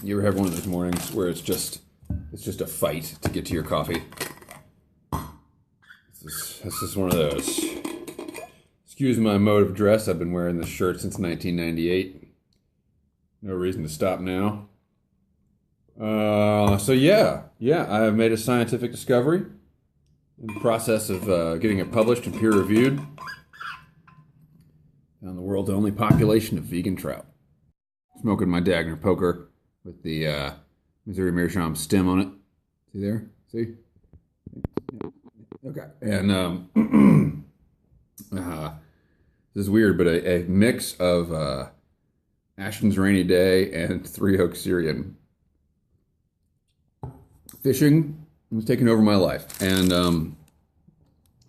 You ever have one of those mornings where it's just a fight to get to your coffee? This is one of those. Excuse my mode of dress. I've been wearing this shirt since 1998. No reason to stop now. So I have made a scientific discovery in the process of getting it published and peer reviewed. On the world's only population of vegan trout. Smoking my Dagner poker with the Missouri Meerschaum stem on it. See there? See? Okay. And this is weird, but a mix of Ashton's Rainy Day and Three Oaks Syrian. Fishing was taking over my life. And,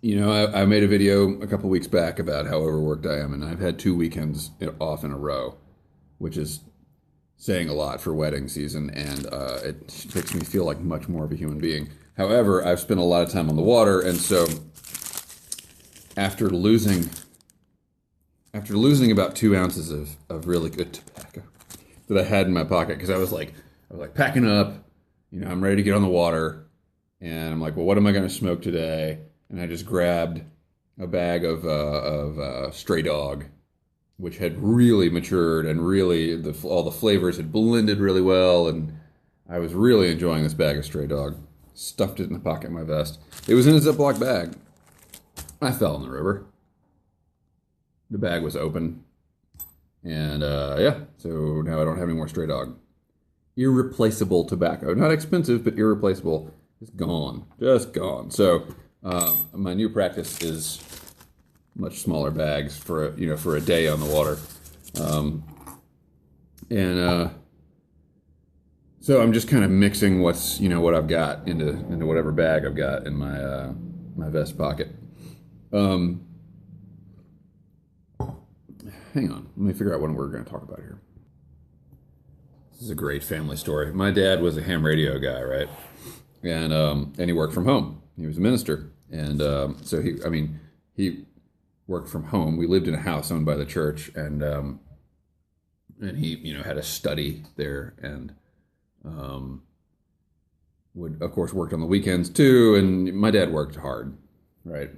I made a video a couple weeks back about how overworked I am, and I've had 2 weekends off in a row, which is saying a lot for wedding season, and it makes me feel like much more of a human being. However, I've spent a lot of time on the water, and so after losing about 2 ounces of really good tobacco that I had in my pocket, because I was like packing up, I'm ready to get on the water, and I'm like, well, what am I going to smoke today? And I just grabbed a bag of Stray Dog, which had really matured and really all the flavors had blended really well, and I was really enjoying this bag of Stray Dog. Stuffed it in the pocket of my vest. It was in a Ziploc bag. I fell in the river. The bag was open. And so now I don't have any more Stray Dog. Irreplaceable tobacco. Not expensive, but irreplaceable. It's gone. Just gone. So my new practice is much smaller bags for a day on the water. So I'm just kind of mixing what I've got into whatever bag I've got in my vest pocket. Hang on, let me figure out what we're going to talk about here. This is a great family story. My dad was a ham radio guy, right? And he worked from home. He was a minister, and so he worked from home. We lived in a house owned by the church, and he had a study there, and would of course worked on the weekends too. And my dad worked hard, right?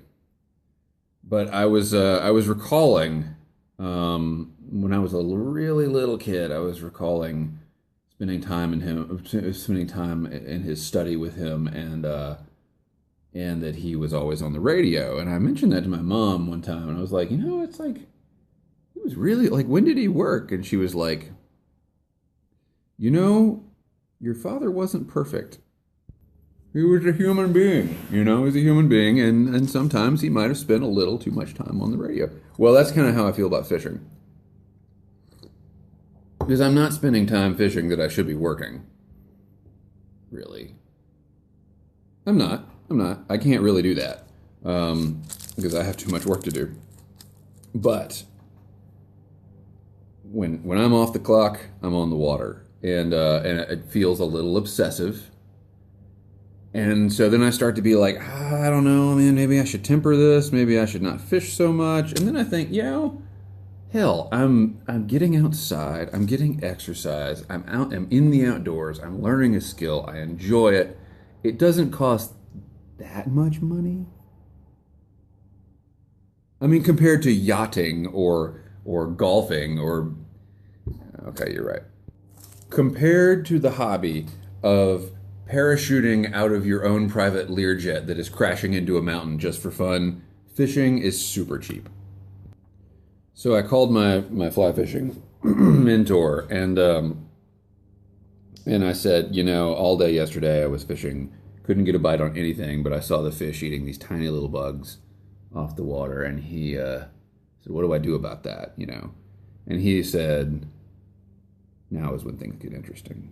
But I was recalling when I was a really little kid. I was recalling spending time in his study with him, and that he was always on the radio. And I mentioned that to my mom one time, and I was like, it's like, it was really like, when did he work? And she was like, your father wasn't perfect. He was a human being, he was a human being, and sometimes he might have spent a little too much time on the radio. Well, that's kind of how I feel about fishing. Because I'm not spending time fishing that I should be working. Really. I'm not. I can't really do that. Because I have too much work to do. But when I'm off the clock, I'm on the water. And it feels a little obsessive. And so then I start to be like, I don't know, man, maybe I should temper this. Maybe I should not fish so much. And then I think, hell, I'm getting outside. I'm getting exercise. I'm in the outdoors. I'm learning a skill. I enjoy it. It doesn't cost that much money. I mean, compared to yachting or golfing okay, you're right. Compared to the hobby of parachuting out of your own private Learjet that is crashing into a mountain just for fun, fishing is super cheap. So I called my fly fishing mentor, and I said, all day yesterday I was fishing, couldn't get a bite on anything, but I saw the fish eating these tiny little bugs off the water, and he said, what do I do about that, And he said, now is when things get interesting.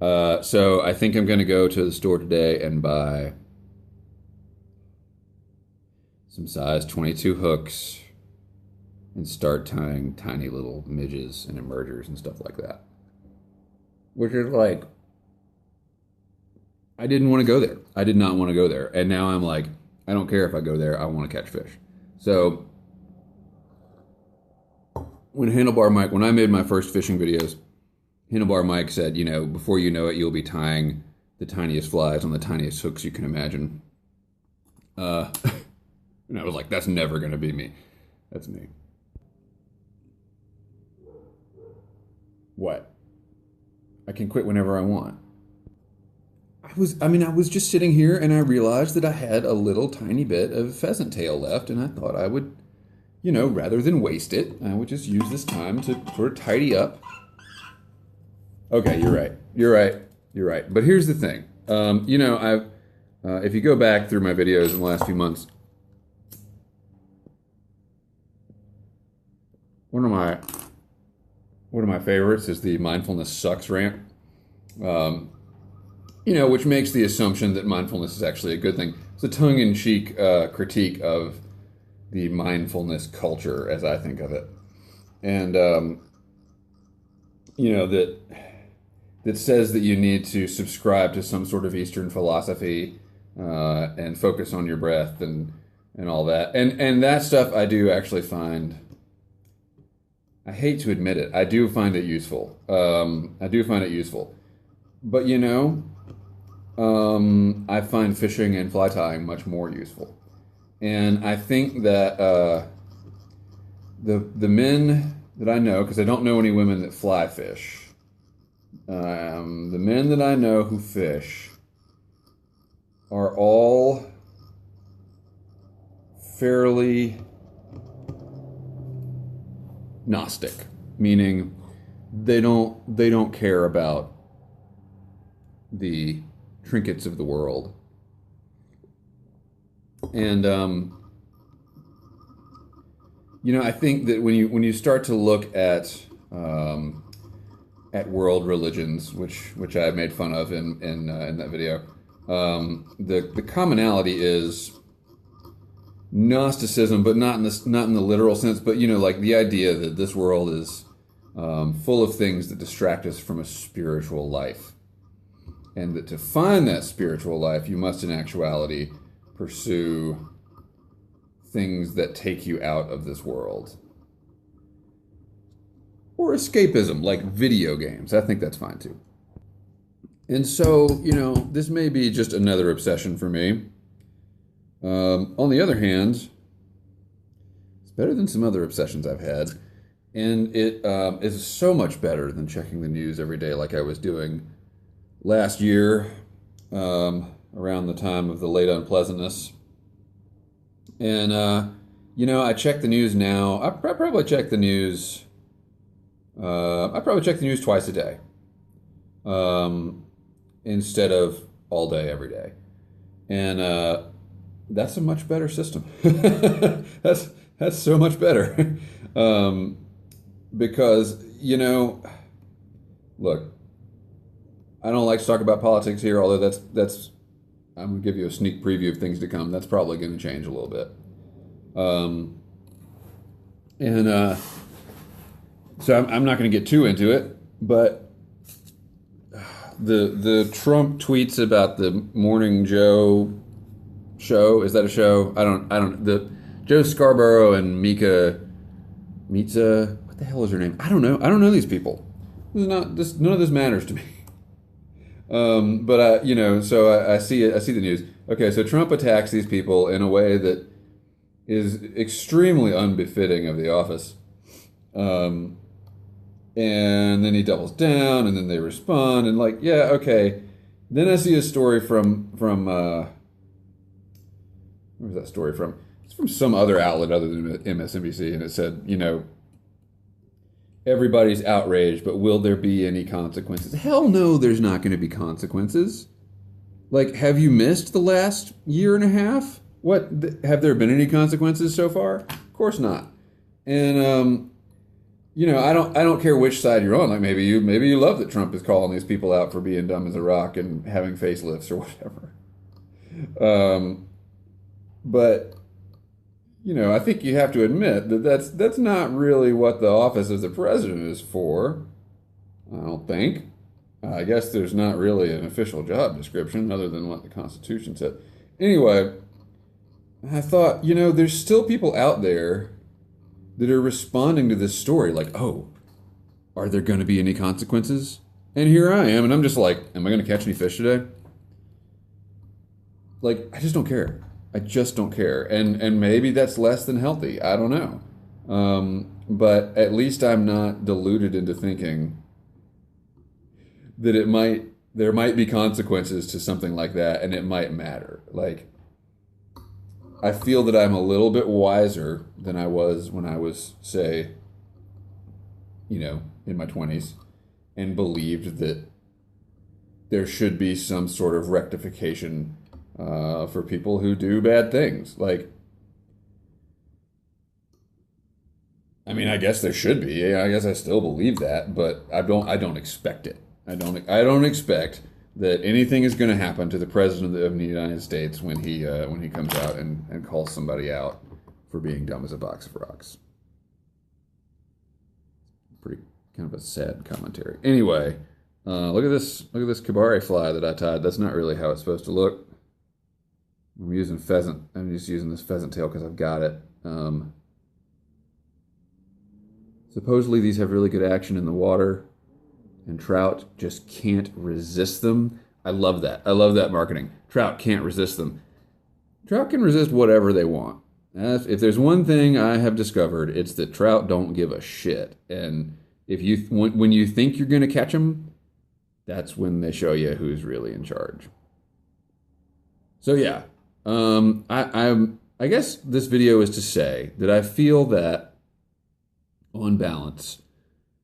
So I think I'm going to go to the store today and buy some size 22 hooks and start tying tiny little midges and emergers and stuff like that. Which is like, I didn't want to go there. I did not want to go there. And now I'm like, I don't care if I go there. I want to catch fish. So when I made my first fishing videos, Handlebar Mike said, before you know it, you'll be tying the tiniest flies on the tiniest hooks you can imagine. Uh, and I was like, that's never going to be me. That's me. What? I can quit whenever I want. I was just sitting here and I realized that I had a little tiny bit of pheasant tail left, and I thought I would, rather than waste it, I would just use this time to sort of tidy up. Okay, you're right. You're right. You're right. But here's the thing. If you go back through my videos in the last few months, one of my favorites is the mindfulness sucks rant. Which makes the assumption that mindfulness is actually a good thing. It's a tongue-in-cheek critique of the mindfulness culture, as I think of it, and that says that you need to subscribe to some sort of Eastern philosophy and focus on your breath and all that, and that stuff I do actually find. I hate to admit it, I do find it useful. But I find fishing and fly tying much more useful. And I think that the men that I know, because I don't know any women that fly fish, the men that I know who fish are all fairly Gnostic, meaning they don't care about the trinkets of the world. And I think that when you start to look at world religions, which I made fun of in that video, the commonality is Gnosticism, but not in the literal sense, but like the idea that this world is full of things that distract us from a spiritual life, and that to find that spiritual life, you must in actuality pursue things that take you out of this world. Or escapism, like video games. I think that's fine too. And so, this may be just another obsession for me. On the other hand, it's better than some other obsessions I've had. And it is so much better than checking the news every day like I was doing last year, around the time of the late unpleasantness. And, I check the news now. I probably check the news. I probably check the news twice a day, instead of all day, every day. And that's a much better system. That's so much better. Because, look, I don't like to talk about politics here, although that's I'm going to give you a sneak preview of things to come. That's probably going to change a little bit. So I'm not going to get too into it, but the Trump tweets about the Morning Joe show, is that a show? I don't, the Joe Scarborough and Mitza, what the hell is her name? I don't know these people. None of this matters to me. But so I see the news. Okay, so Trump attacks these people in a way that is extremely unbefitting of the office. And then he doubles down, and then they respond, and okay. Then I see a story from where's that story from? It's from some other outlet other than MSNBC, and it said, everybody's outraged, but will there be any consequences? Hell no, there's not going to be consequences. Have you missed the last year and a half? What, have there been any consequences so far? Of course not. And, I don't care which side you're on. Maybe you love that Trump is calling these people out for being dumb as a rock and having facelifts or whatever. But I think you have to admit that that's not really what the office of the president is for. I don't think. I guess there's not really an official job description other than what the Constitution said. Anyway, I thought, there's still people out there that are responding to this story oh, are there going to be any consequences? And here I am, and I'm just like, am I going to catch any fish today? Like, I just don't care. I just don't care. And maybe that's less than healthy. I don't know. But at least I'm not deluded into thinking that there might be consequences to something like that, and it might matter. Like, I feel that I'm a little bit wiser than I was when I was, say, in my 20s, and believed that there should be some sort of rectification for people who do bad things. Like, I mean, I guess there should be. Yeah, I guess I still believe that, but I don't expect it. I don't expect that anything is going to happen to the president of the United States when he comes out and calls somebody out for being dumb as a box of rocks. Pretty kind of a sad commentary. Anyway, look at this Kabare fly that I tied. That's not really how it's supposed to look. I'm using pheasant. I'm just using this pheasant tail because I've got it. Supposedly these have really good action in the water, and trout just can't resist them. I love that. I love that marketing. Trout can't resist them. Trout can resist whatever they want. If there's one thing I have discovered, it's that trout don't give a shit. And when you think you're going to catch them, that's when they show you who's really in charge. So yeah, I guess this video is to say that I feel that, on balance,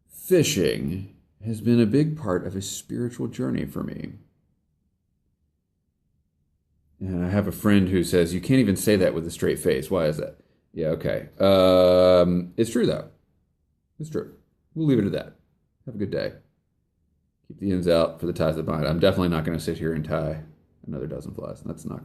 fishing has been a big part of a spiritual journey for me. And I have a friend who says, you can't even say that with a straight face. Why is that? Yeah, okay. It's true, though. It's true. We'll leave it at that. Have a good day. Keep the ends out for the ties that bind. I'm definitely not going to sit here and tie another dozen flies. That's not going to